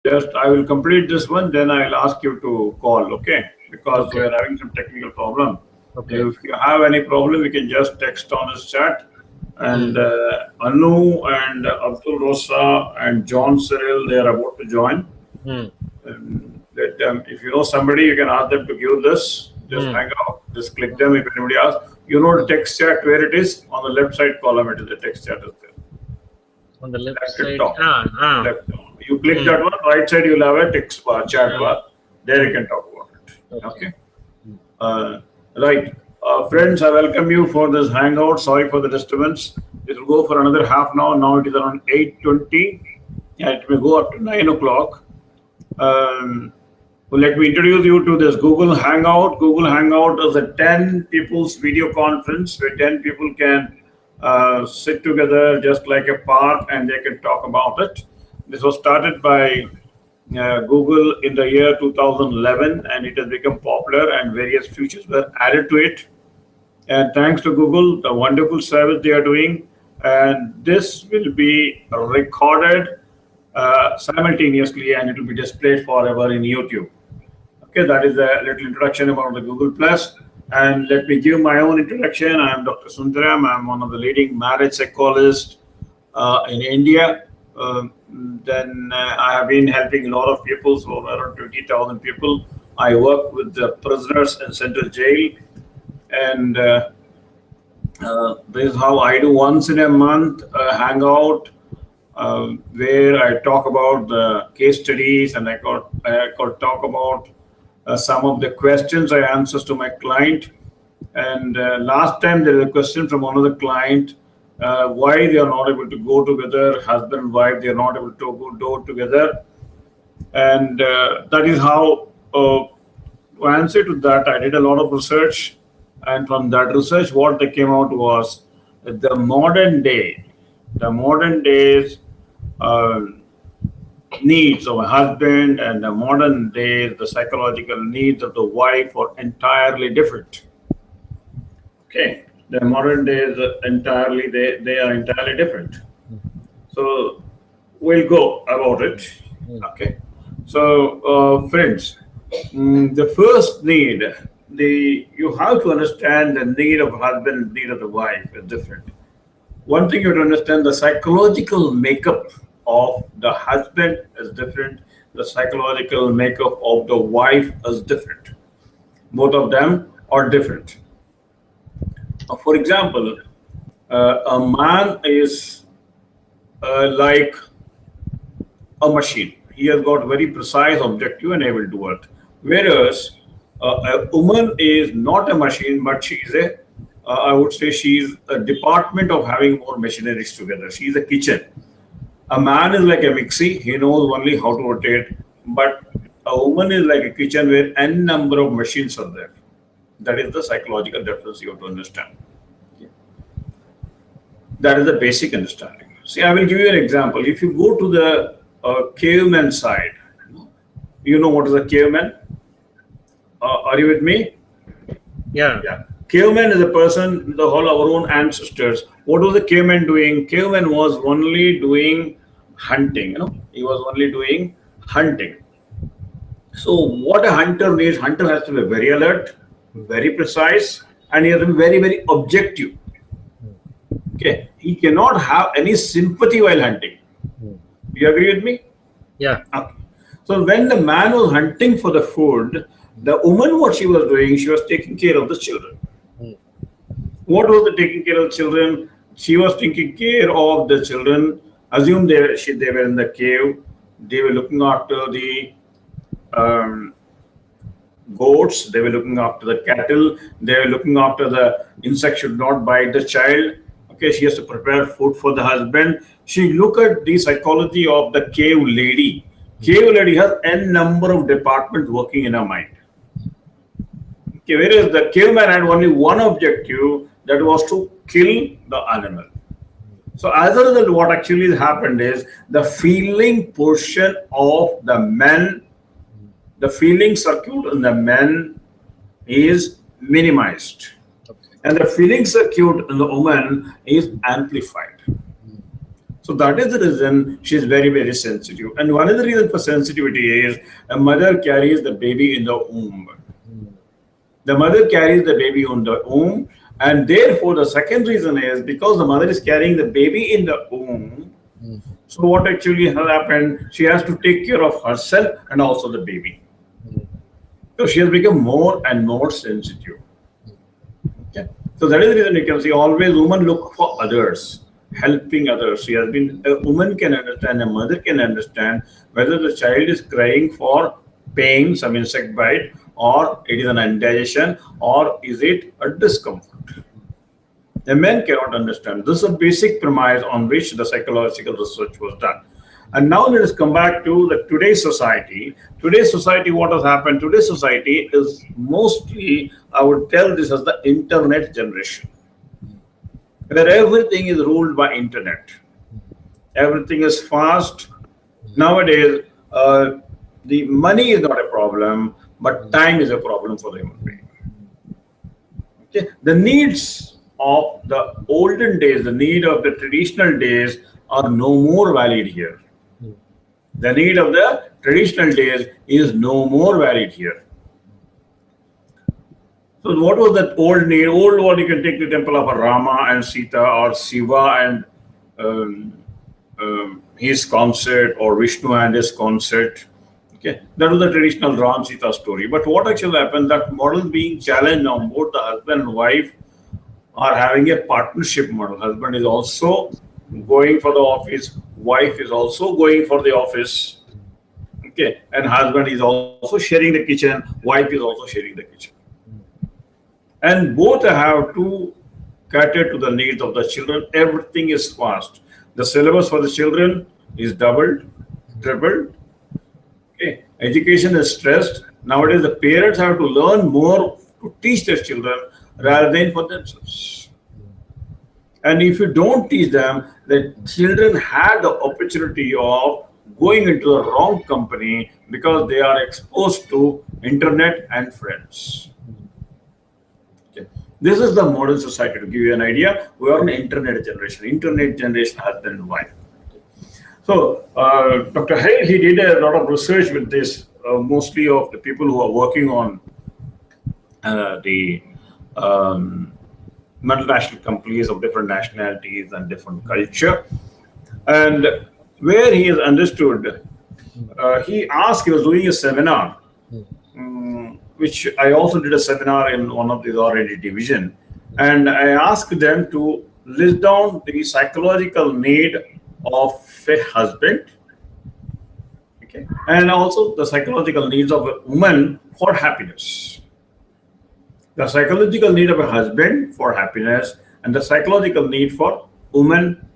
Just I will complete this one, then I'll ask you to call, okay? Because we Okay. are having some technical problem. Okay. If you have any problem, you can just text on this chat. And Hmm. Anu and Abdul Rosa and John Cyril, they are about to join. Hmm. Let them, if you know somebody, you can ask them to give this. Just Hmm. hang out, just click them if anybody asks. You know the Hmm. text chat where it is? On the left side column, it is the text chat is there. On the left Left at side. top. Left top. You click Hmm. that one, right side you'll have a text bar, chat Ah. bar. There you Hmm. can talk about it. Okay. Okay. Hmm. Uh, right. Friends, I welcome you for this hangout. Sorry for the disturbance. It will go for another half an hour. Now it is around 8:20. Yeah, it may go up to 9 o'clock. Um, well, let me introduce you to this Google Hangout. Google Hangout is a 10 people's video conference where 10 people can sit together just like a park and they can talk about it. This was started by Google in the year 2011 and it has become popular and various features were added to it. And thanks to Google, the wonderful service they are doing. And this will be recorded simultaneously and it will be displayed forever in YouTube. Okay, that is a little introduction about the Google Plus. And let me give my own introduction. I am Dr. Sundaram. I'm one of the leading marriage psychologists in India. Then I have been helping a lot of people, so around 20,000 people. I work with the prisoners in Central Jail, and this is how I do once in a month hangout where I talk about the case studies and I could talk about some of the questions I answers to my client. And last time there was a question from another client why they are not able to go together, husband and wife, they are not able to go together. And that is how, to answer to that, I did a lot of research. And from that research, what they came out was that the modern days uh, needs of a husband and the modern days, the psychological needs of the wife are entirely different. Okay, the modern days entirely they are entirely different. So we'll go about it. Hmm. Okay. So friends, the first need, the you have to understand the need of husband, need of the wife is different. One thing you have to understand, the psychological makeup of the husband is different. The psychological makeup of the wife is different. Both of them are different. For example, a man is like a machine. He has got very precise objective and able to work. Whereas a woman is not a machine, but she is I would say she is a department of having more machineries together. She is a kitchen. A man is like a mixie, he knows only how to rotate, but a woman is like a kitchen where n number of machines are there. That is the psychological difference you have to understand. That is the basic understanding. See, I will give you an example. If you go to the caveman side, you know what is a caveman? Are you with me? Yeah. Yeah. Caveman is a person, the whole our own ancestors. What was the caveman doing? Caveman was only doing hunting. He was only doing hunting. So what a hunter needs, hunter has to be very alert, very precise, and he has to be very, very objective. Hmm. Okay, he cannot have any sympathy while hunting. Hmm. You agree with me? Yeah. Okay. So when the man was hunting for the food, the woman, what she was doing, she was taking care of the children. Hmm. What was the taking care of children? She was taking care of the children. Assume they were in the cave. They were looking after the um, goats. They were looking after the cattle. They were looking after the insect should not bite the child. Okay, she has to prepare food for the husband. She look at the psychology of the cave lady. Hmm. Cave lady has n number of departments working in her mind. Okay, whereas the caveman had only one objective, that was to kill the animal. So as a result, what actually happened is the feeling portion of the men, the feeling circuit in the men is minimized, Okay. and the feeling circuit in the woman is amplified. So that is the reason she is very, very sensitive. And one of the reasons for sensitivity is a mother carries the baby in the womb. The mother carries the baby on the womb, and therefore the second reason is because the mother is carrying the baby in the womb. So what actually has happened? She has to take care of herself and also the baby. So she has become more and more sensitive. Okay. So that is the reason you can see always women look for others, helping others. She has been a woman can understand, a mother can understand whether the child is crying for pain, some insect bite, or it is an indigestion, or is it a discomfort. The men cannot understand. This is a basic premise on which the psychological research was done. And now let us come back to the today's society. Today's society, what has happened? Today's society is mostly, I would tell this as the internet generation, where everything is ruled by internet. Everything is fast. Nowadays, the money is not a problem, but time is a problem for the human being. Okay? The needs of the olden days, the need of the traditional days are no more valid here. The need of the traditional days is no more valid here. So what was that old need? Old one, you can take the temple of Rama and Sita, or Shiva and his concert, or Vishnu and his concert. Okay, that was the traditional Ram Sita story. But what actually happened? That model being challenged now. Both the husband and wife are having a partnership model. Husband is also going for the office. Wife is also going for the office. Okay, and husband is also sharing the kitchen. Wife is also sharing the kitchen. And both have to cater to the needs of the children. Everything is fast. The syllabus for the children is doubled, tripled. Okay. Education is stressed. Nowadays, the parents have to learn more to teach their children rather than for themselves. And if you don't teach them, the children have the opportunity of going into the wrong company because they are exposed to internet and friends. Okay. This is the modern society. To give you an idea, we are an internet generation. Internet generation husband and wife. So Dr. Hale, he did a lot of research with this, mostly of the people who are working on the multinational companies of different nationalities and different culture. And where he has understood, he was doing a seminar, which I also did a seminar in one of these R&D division. And I asked them to list down the psychological need of a husband, okay, and also the psychological needs of a woman for happiness. The psychological need of a husband for happiness and the psychological need for woman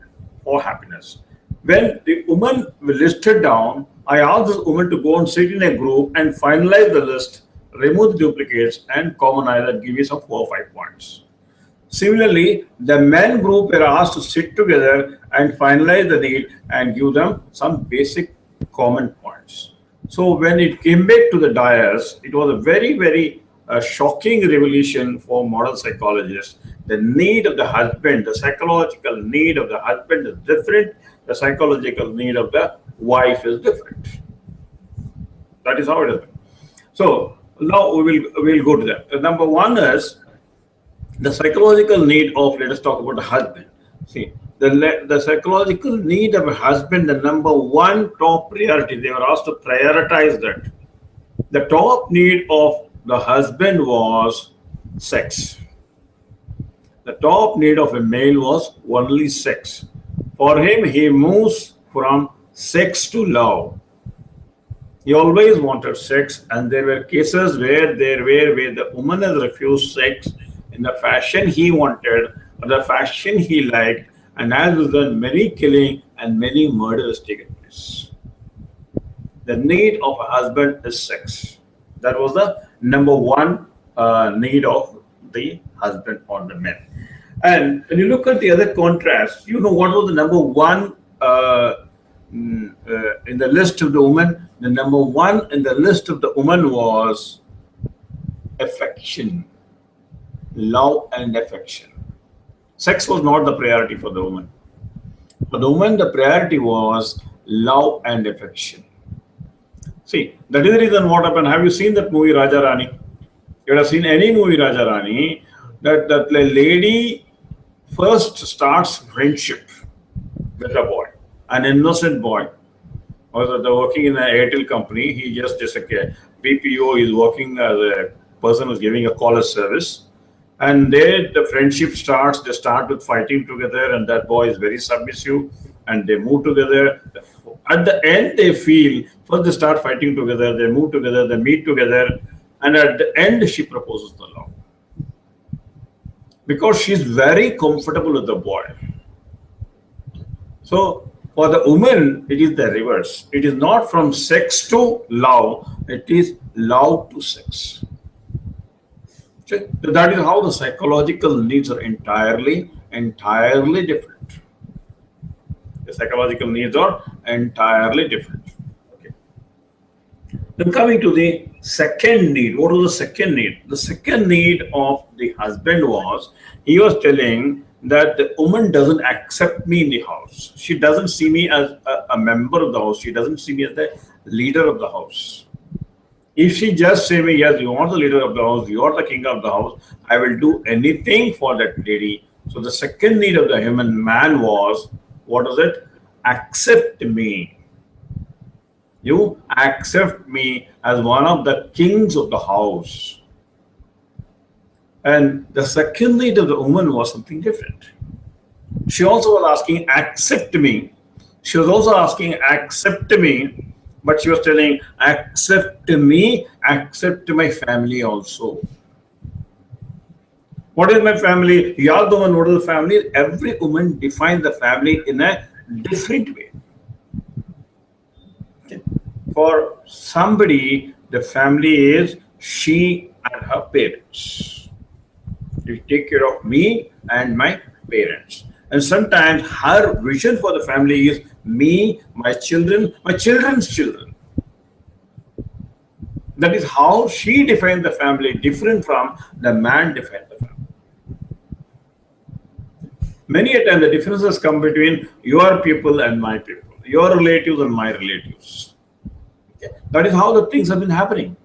for happiness. When the woman listed down, I asked this woman to go and sit in a group and finalize the list, remove the duplicates, and commonize and give you some 4 or 5 points. Similarly, the men group were asked to sit together and finalize the need and give them some basic common points. So when it came back to the dais, it was a very, very shocking revelation for modern psychologists. The need of the husband, the psychological need of the husband is different. The psychological need of the wife is different. That is how it is. So now we'll go to that. Number one is the psychological need of, let us talk about the husband. See, the psychological need of a husband, the number one top priority, they were asked to prioritize that. The top need of the husband was sex. The top need of a male was only sex. For him, he moves from sex to love. He always wanted sex, and there were cases where the woman has refused sex in the fashion he wanted or the fashion he liked, and as a result, many killing and many murders taken place. The need of a husband is sex. That was the number one need of the husband on the men. And when you look at the other contrast, you know what was the number one in the list of the woman? The number one in the list of the woman was affection, love and affection. Sex was not the priority for the woman. For the woman, the priority was love and affection. See, that is the reason what happened. Have you seen that movie Raja Rani? You would have seen any movie Raja Rani, that the lady first starts friendship with a boy, an innocent boy. Also, they're working in an Airtel company. He just is a BPO, is working as a person who's giving a caller service. And there the friendship starts. They start with fighting together, and that boy is very submissive, and they move together. At the end, they feel, first they start fighting together, they move together, they meet together, and at the end, she proposes the love. Because she's very comfortable with the boy. So, for the woman, it is the reverse. It is not from sex to love, it is love to sex. Okay? So that is how the psychological needs are entirely different. The psychological needs are entirely different. Okay. Then coming to the second need. What was the second need? The second need of the husband was, he was telling that the woman doesn't accept me in the house. She doesn't see me as a member of the house. She doesn't see me as the leader of the house. If she just say me, yes, you are the leader of the house, you are the king of the house, I will do anything for that lady. So the second need of the human man was, what was it? Accept me. You accept me as one of the kings of the house. And the second need of the woman was something different. She also was asking, accept me. She was also asking, accept me. But she was telling, accept me, accept my family also. What is my family? You are the one, what is the family? Every woman defines the family in a different way. Okay. For somebody, the family is she and her parents. You take care of me and my parents. And sometimes her vision for the family is me, my children's children. That is how she defined the family, different from the man defined the family. Many a time the differences come between your people and my people, your relatives and my relatives. Okay. That is how the things have been happening.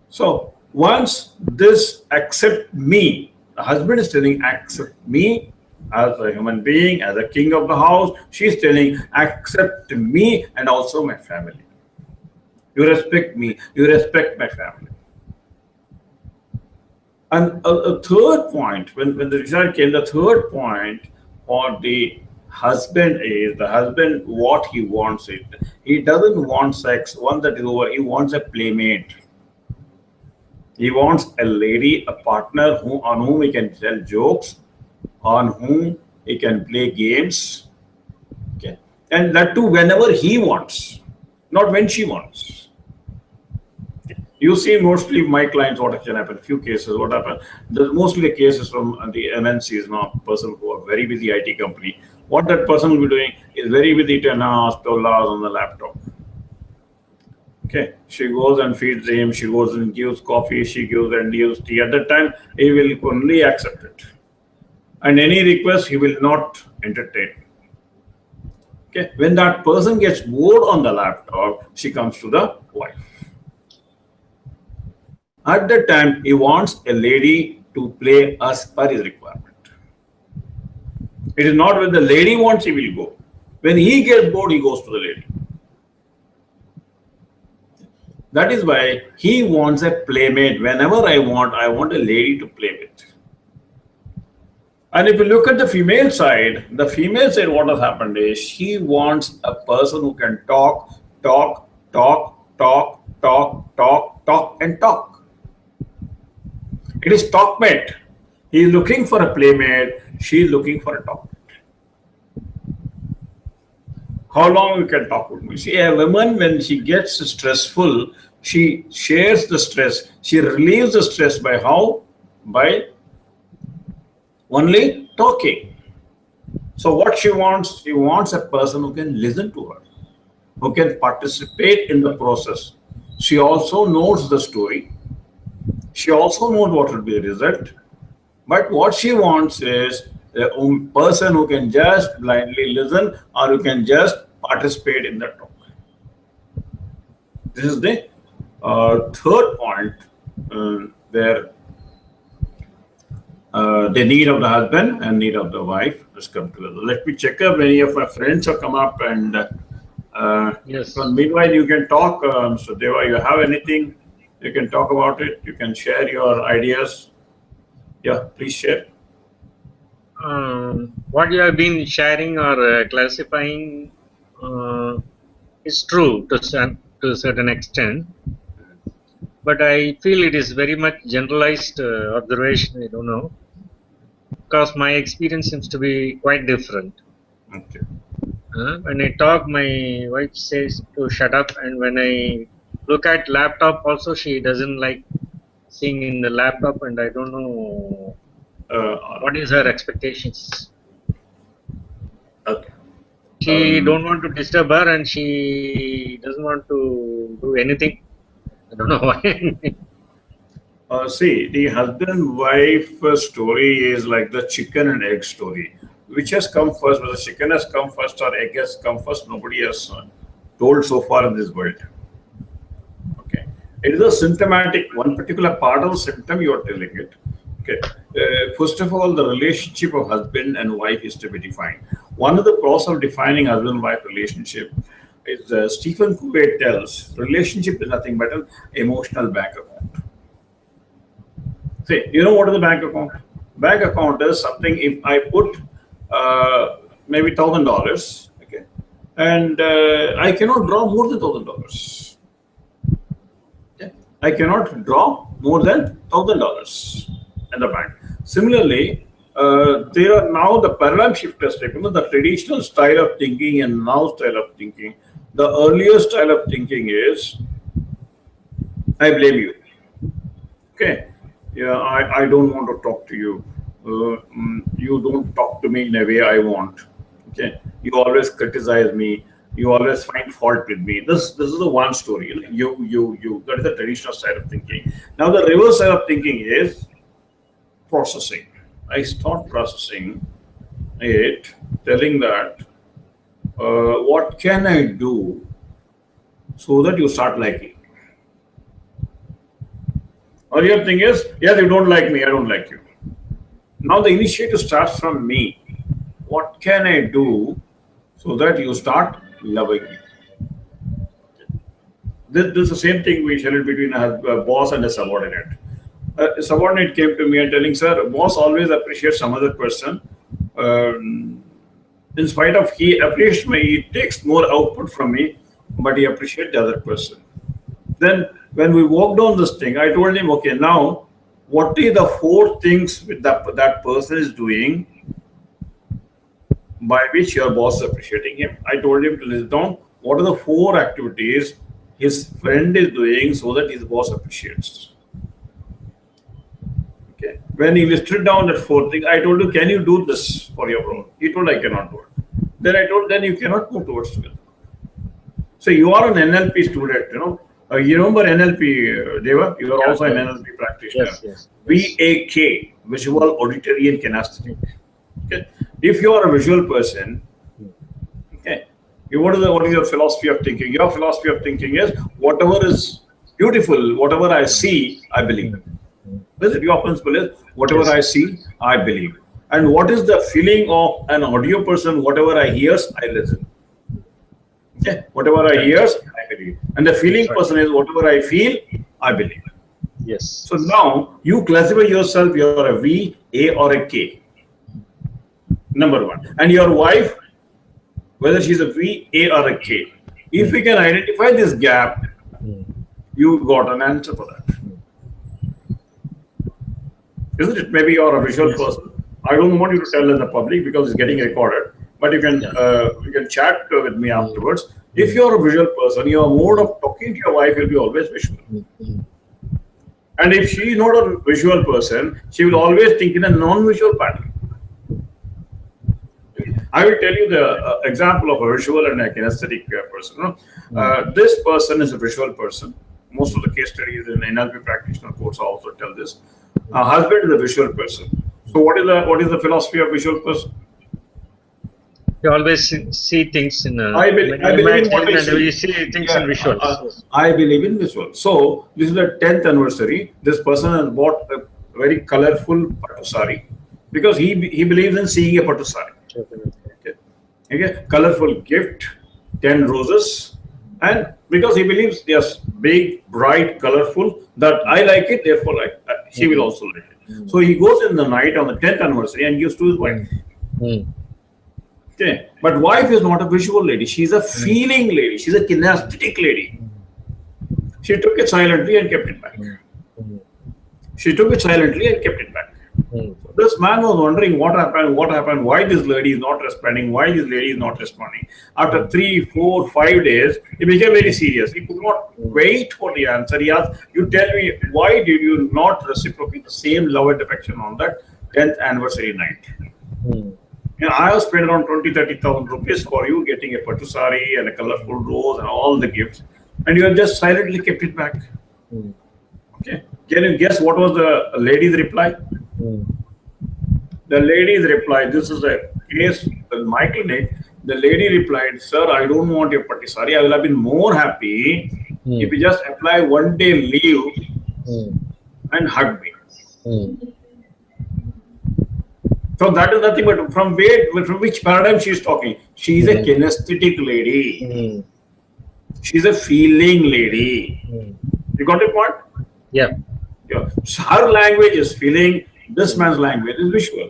So once this accept me, the husband is telling accept me as a human being, as a king of the house. She is telling accept me and also my family. You respect me, you respect my family. And a third point, when the result came, the third point for the husband is, the husband, what he wants it. He doesn't want sex, one that is over, he wants a playmate. He wants a lady, a partner on whom he can tell jokes, on whom he can play games. Okay. And that too whenever he wants, not when she wants. You see mostly my clients, what can happen, few cases, what happened, mostly the cases from the MNCs, now person who are very busy IT company. What that person will be doing is very busy 10 hours, 12 hours on the laptop. Okay, she goes and feeds him, she goes and gives coffee, she gives and gives tea. At that time, he will only accept it. And any request, he will not entertain. Okay, when that person gets bored on the laptop, she comes to the wife. At that time, he wants a lady to play as per his requirement. It is not when the lady wants, he will go. When he gets bored, he goes to the lady. That is why he wants a playmate. Whenever I want a lady to play with. And if you look at the female side, what has happened is she wants a person who can talk, and talk. It is talkmate. He is looking for a playmate. She is looking for a talkmate. How long you can talk with me? See, a woman, when she gets stressful, she shares the stress. She relieves the stress by how? By only talking. So what she wants a person who can listen to her, who can participate in the process. She also knows the story. She also knows what will be the result. But what she wants is A person who can just blindly listen or who can just participate in the talk. This is the third point where the need of the husband and need of the wife has come together. Let me check if any of my friends have come up, and Yes. so meanwhile you can talk. So Deva, you have anything, you can talk about it. You can share your ideas. Yeah, please share. What you have been sharing or classifying is true to a certain extent, but I feel it is very much generalized observation. I don't know, because my experience seems to be quite different. Okay. When I talk, my wife says to shut up, and when I look at laptop, also she doesn't like seeing in the laptop, and I don't know what is her expectations. Okay. She don't want to disturb her, and she doesn't want to do anything. I don't know why. See, the husband-wife story is like the chicken and egg story. Which has come first? Whether chicken has come first or egg has come first, nobody has told so far in this world. Okay, it is a symptomatic, one particular part of the symptom you are telling it. Okay, first of all, the relationship of husband and wife is to be defined. One of the process of defining husband-wife relationship is Stephen Covey tells relationship is nothing but an emotional bank account. See, you know what is the bank account? Bank account is something if I put maybe $1,000, okay, and I cannot draw more than $1,000. Okay? I cannot draw more than $1,000 in the bank. Similarly, there are now the paradigm shift has taken, the traditional style of thinking and now style of thinking. The earlier style of thinking is, I blame you. Okay. Yeah, I don't want to talk to you. You don't talk to me in a way I want. Okay, you always criticize me. You always find fault with me. This is the one story. You. That is the traditional side of thinking. Now the reverse side of thinking is processing. I start processing it, telling that what can I do so that you start liking. Earlier thing is, yes, you don't like me, I don't like you. Now the initiative starts from me. What can I do so that you start loving me? This is the same thing we shared between a boss and a subordinate. A subordinate came to me and telling, sir, boss always appreciates some other person. In spite of he appreciates me, he takes more output from me, but he appreciates the other person. Then when we walked on this thing, I told him, okay, now what are the 4 things that person is doing by which your boss is appreciating him? I told him to list down what are the 4 activities his friend is doing so that his boss appreciates. Okay. When he listed down that 4 things, I told him, can you do this for your bro? He told, I cannot do it. Then I told, then you cannot move towards together. So you are an NLP student, you know. You remember NLP, Deva? You are also an NLP practitioner. Yes. VAK, visual, auditory, and kinesthetic. Okay. If you are a visual person, okay, what is your philosophy of thinking? Your philosophy of thinking is whatever is beautiful, whatever I see, I believe. This is your principle is whatever I see, I believe. And what is the feeling of an audio person? Whatever I hear, I listen. Okay. Whatever I hear, I believe. And the feeling person is whatever I feel, I believe. Yes. So now you classify yourself, you are a V, A, or a K. Number 1. And your wife, whether she's a V, A, or a K. If we can identify this gap, you got an answer for that. Isn't it? Maybe you're a visual person. I don't want you to tell in the public because it's getting recorded. But you can chat with me afterwards. If you're a visual person, your mode of talking to your wife will be always visual. And if she is not a visual person, she will always think in a non-visual pattern. I will tell you the example of a visual and a kinesthetic person. This person is a visual person. Most of the case studies in NLP practitioner course also tell this. A husband is a visual person. So what is the philosophy of visual person? You always see things in I believe in what imagine, I and see. you see things in Yeah, visuals. Yes. I believe in visual. So this is the 10th anniversary. This person has bought a very colorful pattu sari because he believes in seeing a pattu sari. Okay. Okay. Colorful gift, 10 roses, and because he believes yes, big, bright, colorful, that I like it, therefore he will also like it. So he goes in the night on the 10th anniversary and gives to his wife. Okay. But wife is not a visual lady. She's a feeling lady. She's a kinesthetic lady. She took it silently and kept it back. She took it silently and kept it back. So this man was wondering what happened, why this lady is not responding, why this lady is not responding. After 3, 4, 5 days, he became very serious. He could not wait for the answer. He asked, you tell me, why did you not reciprocate the same love and affection on that 10th anniversary night? I have spent around 20,000-30,000 rupees for you, getting a pattu sari and a colorful rose and all the gifts, and you have just silently kept it back. Okay. Can you guess what was the lady's reply? The lady's reply, this is a case in my clinic. The lady replied, sir, I don't want your pattu sari. I will have been more happy if you just apply 1 day leave and hug me. So that is nothing but from which paradigm she is talking. She is a kinesthetic lady. She's a feeling lady. You got the point? Yeah. So her language is feeling. This man's language is visual.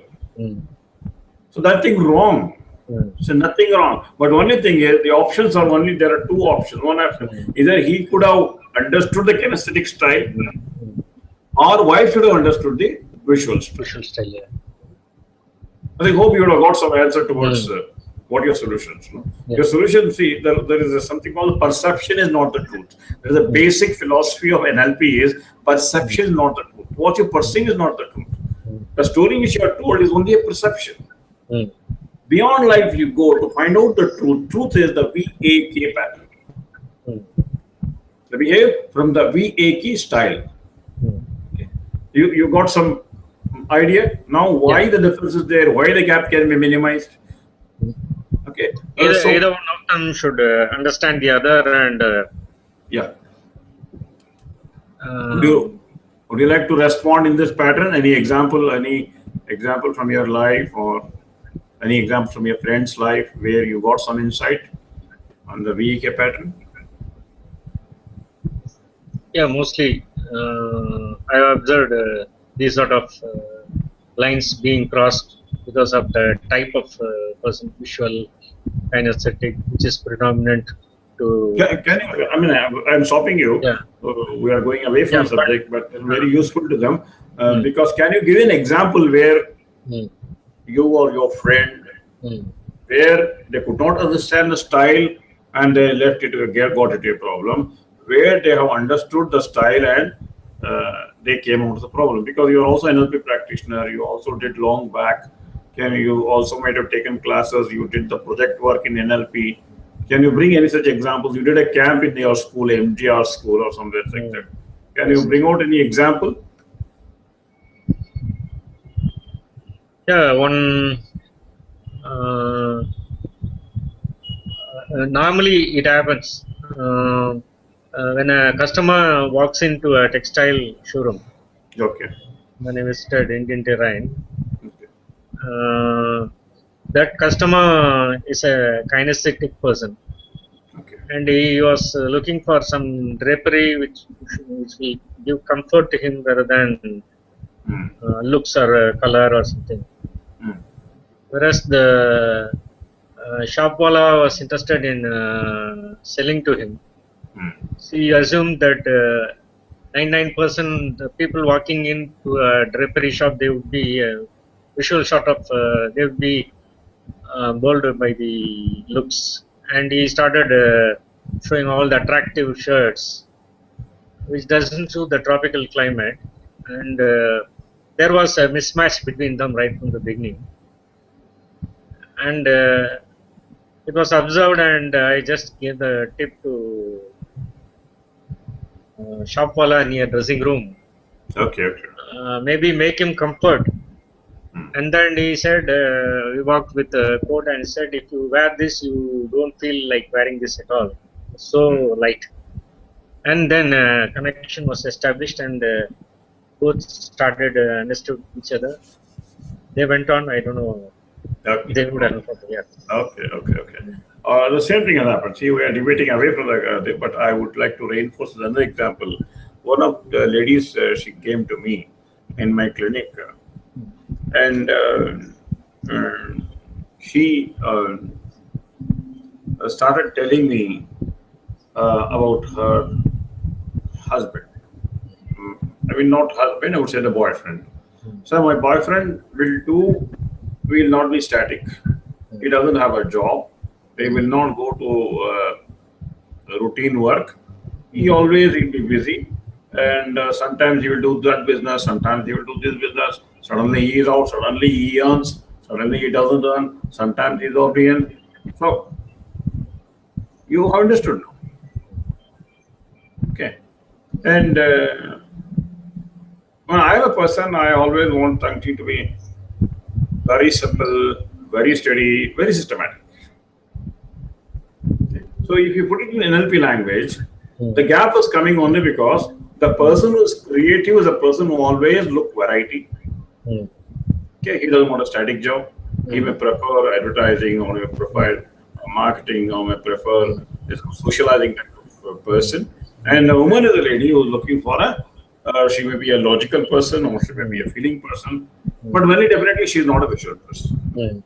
So nothing wrong. So nothing wrong. But only thing is the options are only there are two options. One option either he could have understood the kinesthetic style, or wife should have understood the visual style. Visual style. Yeah. I hope you would have got some answer towards what your solutions. No? Yeah. Your solution, see, there is something called perception is not the truth. There is a basic philosophy of NLP is perception is not the truth. What you perceive is not the truth. The story which you are told is only a perception. Beyond life you go to find out the truth. Truth is the VAK pattern. The behave from the VAK style. Okay. You got some idea now why the difference is there, why the gap can be minimized. Okay. Either one of them should understand the other, and yeah. Would you like to respond in this pattern? Any example from your life, or any example from your friend's life where you got some insight on the VEK pattern? Yeah, mostly I have observed these sort of lines being crossed because of the type of person, visual, kinesthetic, which is predominant to. Can you, I mean, I'm stopping you. Yeah. We are going away from the subject, but it's very useful to them because can you give an example where you or your friend, where they could not understand the style and they got into a problem, where they have understood the style and they came out of the problem? Because you are also an NLP practitioner, you also did long back. You also might have taken classes, you did the project work in NLP. Can you bring any such examples? You did a camp in your school, MGR school or somewhere like that. Can you bring out any example? Yeah, one. Normally it happens when a customer walks into a textile showroom. Okay. When I visited Indian Terrain, that customer is a kinesthetic person, and he was looking for some drapery which will give comfort to him rather than looks or color or something. Whereas the shopwala was interested in selling to him. He assumed that 99% the people walking into a drapery shop, they would be visual shot of they would be bowled by the looks, and he started showing all the attractive shirts, which doesn't suit the tropical climate, and there was a mismatch between them right from the beginning, and it was observed, and I just gave the tip to shopwala near dressing room. Okay. Maybe make him comfort And then he said, we walked with a coat and said, if you wear this, you don't feel like wearing this at all. So light. And then connection was established, and both started understood each other. They went on. I don't know. Okay. They would have. Yeah. Okay. The same thing has happened. See, we are debating away from but I would like to reinforce another example. One of the ladies, she came to me in my clinic, and she started telling me about her husband. I mean, not husband, I would say the boyfriend. So my boyfriend will not be static. He doesn't have a job. He will not go to routine work. He always will be busy. And sometimes he will do that business, sometimes he will do this business. Suddenly he is out, suddenly he earns, suddenly he doesn't earn, sometimes he's out in. So, you have understood now. Okay. And when I am a person, I always want something to be very simple, very steady, very systematic. So if you put it in NLP language, the gap is coming only because the person who is creative is a person who always look variety. Okay, he doesn't want a static job. He may prefer advertising, or may prefer marketing, or may prefer socializing type of person. And a woman is a lady who is looking for she may be a logical person, or she may be a feeling person, but very definitely she is not a visual person.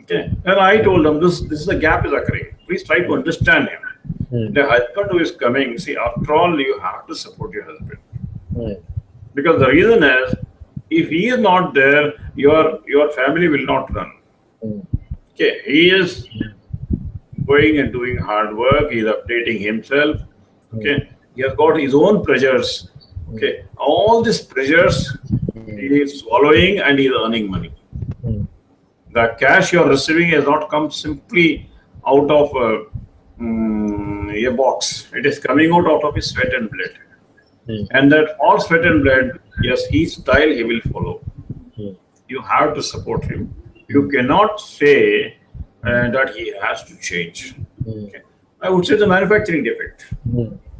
Okay, and I told them this is the gap is occurring. Please try to understand him. The husband who is coming, see, after all, you have to support your husband. Because the reason is, if he is not there, your family will not run. Okay, he is going and doing hard work, he is updating himself. Okay, he has got his own pressures. Okay, all these pressures he is swallowing, and he is earning money. The cash you are receiving has not come simply out of a box. It is coming out of his sweat and blood. And that all sweat and blood, yes, his style he will follow. You have to support him. You cannot say that he has to change. Okay. I would say the manufacturing defect.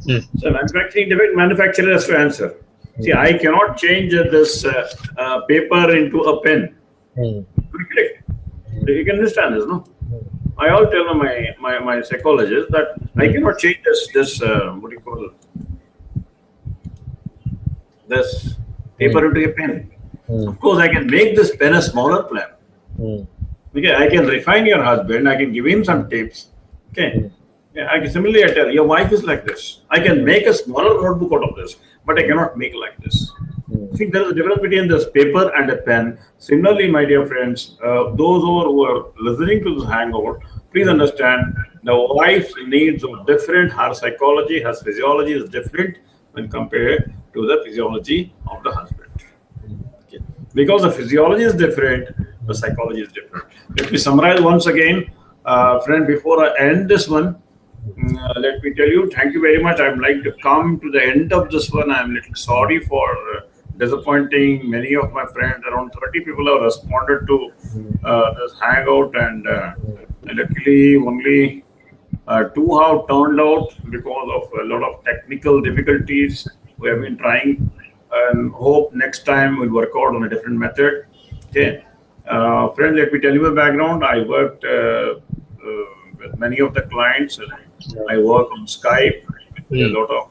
So manufacturing defect, manufacturer has to answer. See, I cannot change this paper into a pen. You can understand this, no? I always tell my psychologist that I cannot change this what do you call it? This paper into a pen. Of course, I can make this pen a smaller plan. Okay, I can refine your husband. I can give him some tips. Okay. Yeah, I can similarly tell your wife is like this. I can make a smaller notebook out of this, but I cannot make like this. I think there is a difference between this paper and a pen. Similarly, my dear friends, those who are listening to this hangout, please understand the wife's needs are different. Her psychology, her physiology is different when compared to the physiology of the husband. Okay. Because the physiology is different, the psychology is different. Let me summarize once again, friend. Before I end this one, let me tell you, thank you very much. I would like to come to the end of this one. I am a little sorry for disappointing many of my friends. Around 30 people have responded to this hangout, and luckily only 2 have turned out because of a lot of technical difficulties. We have been trying, and hope next time we'll work out on a different method. Okay, friend, let me tell you a background. I worked with many of the clients. I work on Skype with a lot of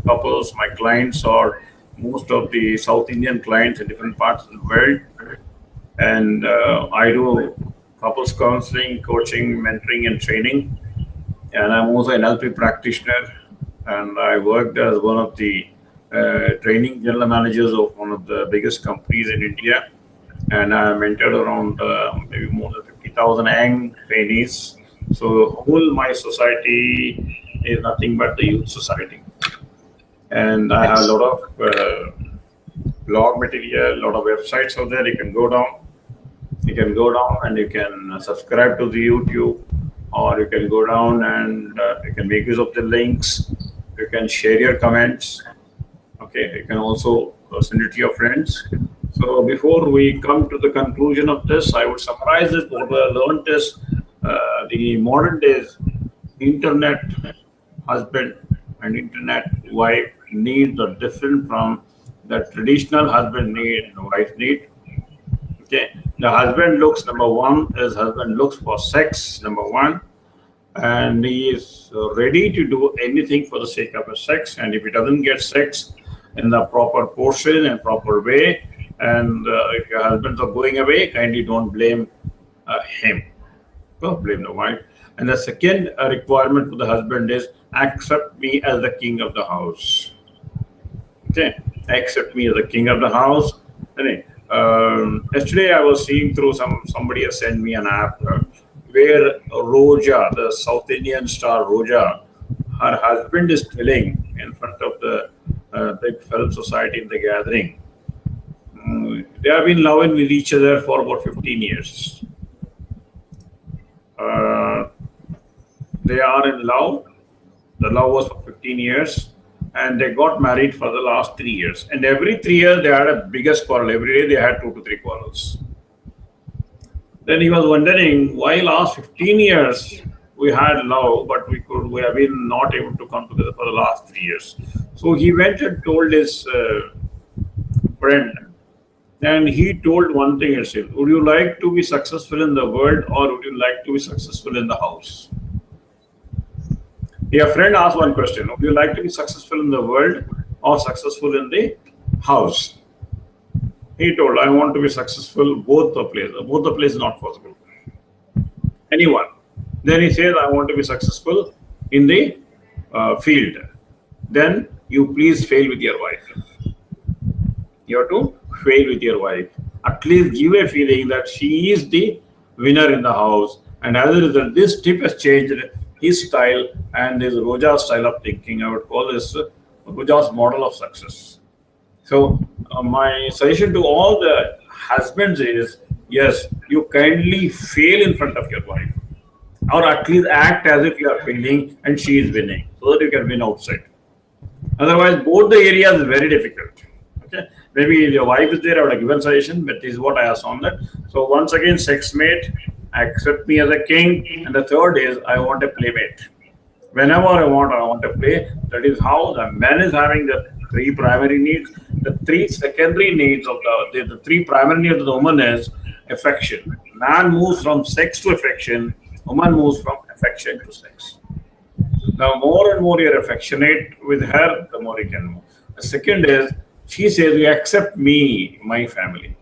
couples. My clients are most of the South Indian clients in different parts of the world, and I do couples counseling, coaching, mentoring, and training. And I'm also an NLP practitioner, and I worked as one of the training general managers of one of the biggest companies in India, and I mentored around maybe more than 50,000 young trainees. So whole my society is nothing but the youth society. And I have a lot of blog material, a lot of websites out there. You can go down. You can go down and you can subscribe to the YouTube, or you can go down and you can make use of the links. You can share your comments. Okay, you can also send it to your friends. So before we come to the conclusion of this, I would summarize this. What we have learned is the modern days internet husband and internet wife needs are different from the traditional husband need and wife need. Okay, the husband looks, number one is husband looks for sex, number one, and he is ready to do anything for the sake of a sex. And if he doesn't get sex in the proper portion and proper way, and if your husbands are going away, kindly don't blame him. Don't blame the wife. And the second requirement for the husband is accept me as the king of the house. Okay, accept me as the king of the house. Yesterday I was seeing through somebody has sent me an app where Roja, the South Indian star Roja, her husband is telling in front of the big film society in the gathering. They have been loving with each other for about 15 years. They are in love. The love was for 15 years. And they got married for the last 3 years. And every 3 years, they had a biggest quarrel. Every day, they had 2 to 3 quarrels. Then he was wondering why last 15 years we had love, but we have been not able to come together for the last 3 years. So he went and told his friend, and he told one thing himself: would you like to be successful in the world, or would you like to be successful in the house? Your friend asked one question: would you like to be successful in the world or successful in the house? He told, I want to be successful both the places. Both the places is not possible. Anyone. Then he says, I want to be successful in the field. Then you please fail with your wife. You have to fail with your wife. At least give a feeling that she is the winner in the house. And as a result, this tip has changed his style and his Roja's style of thinking. I would call this Roja's model of success. So my suggestion to all the husbands is, yes, you kindly fail in front of your wife, or at least act as if you are failing and she is winning, so that you can win outside. Otherwise, both the areas is very difficult. Okay, maybe your wife is there, I would have given suggestion, but this is what I have on that. So once again, sex mate, accept me as a king, and the third is I want a playmate. Whenever I want to play. That is how the man is having the 3 primary needs. The 3 secondary needs of the 3 primary needs of the woman is affection. Man moves from sex to affection. Woman moves from affection to sex. The more and more you're affectionate with her, the more you can move. The second is, she says, you accept me, my family.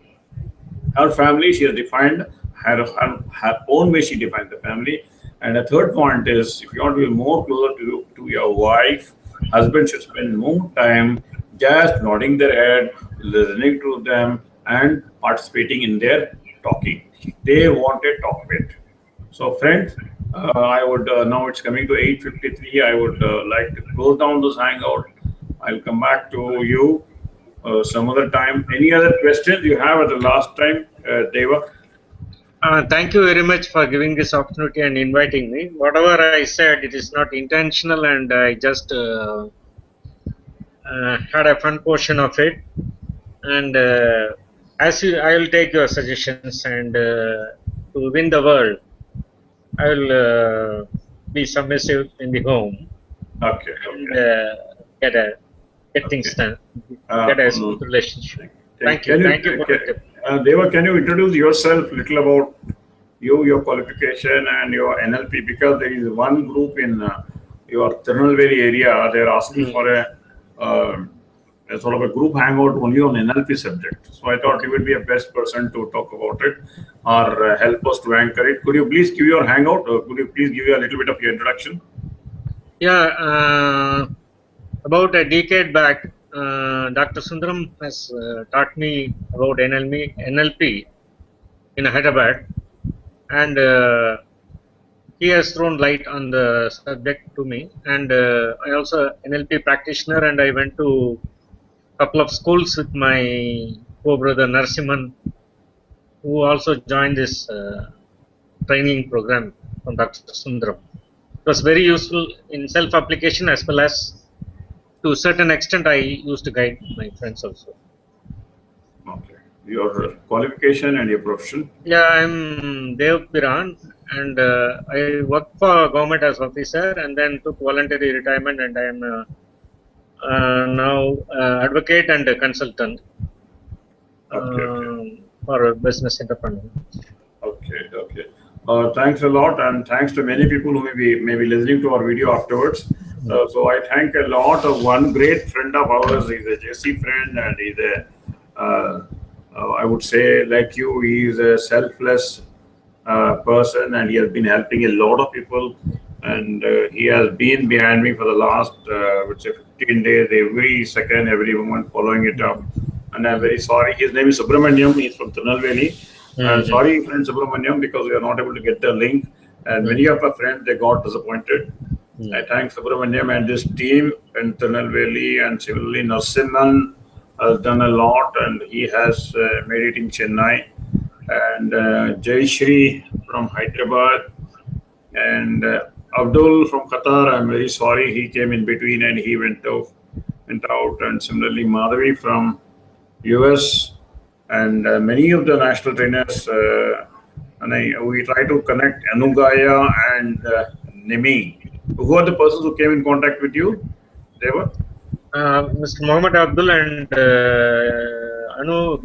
Her family, she has defined her own way, she defined the family. And the third point is, if you want to be more closer to your wife, husband should spend more time just nodding their head, listening to them, and participating in their talking. They want a talk bit. So friends, I would, now it's coming to 8:53. I would like to close down this hangout. I'll come back to you some other time. Any other questions you have at the last time, Deva? Thank you very much for giving this opportunity and inviting me. Whatever I said, it is not intentional, and I just had a fun portion of it. And I will take your suggestions, and to win the world, I will be submissive in the home. Okay. And get things done. Get a smooth relationship. Thank you. Thank you for the tip. Deva, can you introduce yourself a little about you, your qualification, and your NLP? Because there is one group in your Tirunelveli area, they're asking for a sort of a group hangout only on NLP subject. So I thought you would be a best person to talk about it or help us to anchor it. Could you please give your hangout? Or could you please give you a little bit of your introduction? Yeah, about a decade back, Dr. Sunderam has taught me about NLP in Hyderabad, and he has thrown light on the subject to me. And I also NLP practitioner, and I went to a couple of schools with my co-brother Narsimhan, who also joined this training program from Dr. Sunderam. It was very useful in self-application, as well as to a certain extent I used to guide my friends also. Okay. your qualification and your profession? Yeah, I'm Dev Piran, and I worked for government as officer, and then took voluntary retirement, and I am now advocate and a consultant Okay, okay. for a business entrepreneur. Okay, okay. Thanks a lot, and thanks to many people who may be listening to our video afterwards. So I thank a lot of one great friend of ours. He's a JC friend, and he's I would say, like you, he's a selfless person, and he has been helping a lot of people. And he has been behind me for the last, I would say, 15 days, every second, every moment, following it up. And I'm very sorry. His name is Subramaniam. He's from Tirunelveli. Sorry, friend Subramaniam, because we are not able to get the link. And many of our friends, they got disappointed. I thank Subramaniam and this team in Tirunelveli, and similarly Narsimhan has done a lot, and he has made it in Chennai. And Jay Shri from Hyderabad, and Abdul from Qatar. I'm very sorry, he came in between and he went out. And similarly Madhavi from US, and many of the national trainers. We try to connect Anugaya and Nimi. Who are the persons who came in contact with you? They were Mr. Mohammed Abdul and Anu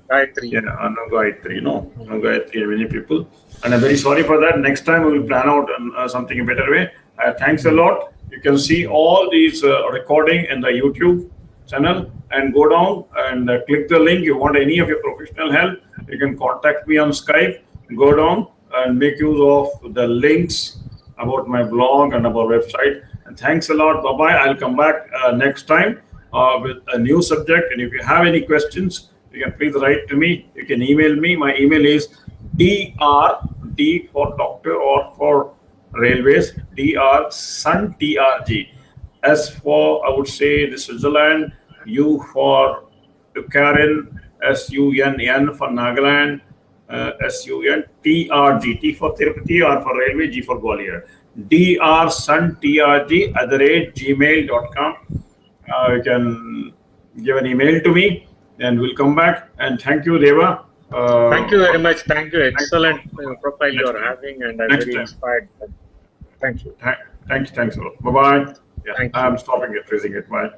Gayatri. Yeah, Anu Gayatri, Anu Gayatri, many people. And I'm very sorry for that. Next time we will plan out something in a better way. Thanks a lot. You can see all these recording in the YouTube channel, and go down and click the link. You want any of your professional help, you can contact me on Skype. Go down and make use of the links about my blog and about website. And thanks a lot. Bye-bye. I'll come back next time with a new subject. And if you have any questions, you can please write to me. You can email me. My email is D for doctor or for railways, Sun TRG. S for, I would say, the Switzerland, U for Karen, SUNN for Nagaland, SUN T for Tirupati, R for railway, G for Gwalior. drsuntrg@gmail.com. You can give an email to me, and we'll come back. And thank you, Deva. Thank you very much. Thank you. Excellent profile you are having, and I'm very inspired. Thank you. Thanks a lot. Bye-bye. Yeah, I'm stopping it, freezing it. Bye.